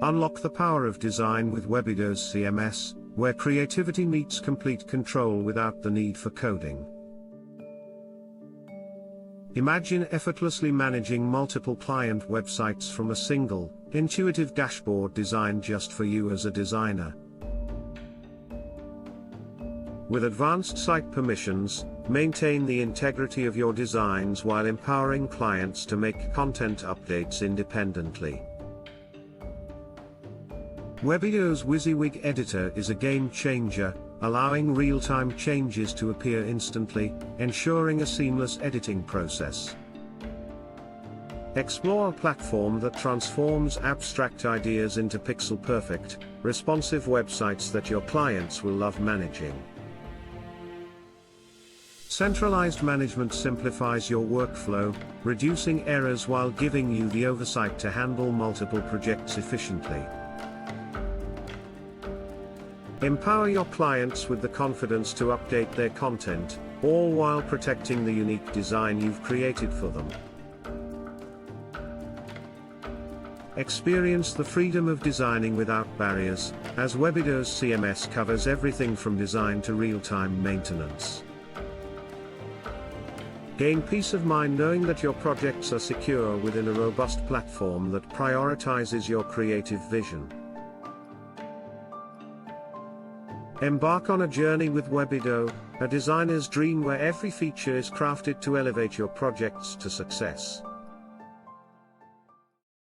Unlock the power of design with Webydo's CMS, where creativity meets complete control without the need for coding. Imagine effortlessly managing multiple client websites from a single, intuitive dashboard designed just for you as a designer. With advanced site permissions, maintain the integrity of your designs while empowering clients to make content updates independently. Webydo's WYSIWYG editor is a game changer, allowing real-time changes to appear instantly, ensuring a seamless editing process. Explore a platform that transforms abstract ideas into pixel-perfect, responsive websites that your clients will love managing. Centralized management simplifies your workflow, reducing errors while giving you the oversight to handle multiple projects efficiently. Empower your clients with the confidence to update their content, all while protecting the unique design you've created for them. Experience the freedom of designing without barriers, as Webydo's CMS covers everything from design to real-time maintenance. Gain peace of mind knowing that your projects are secure within a robust platform that prioritizes your creative vision. Embark on a journey with Webydo, a designer's dream where every feature is crafted to elevate your projects to success.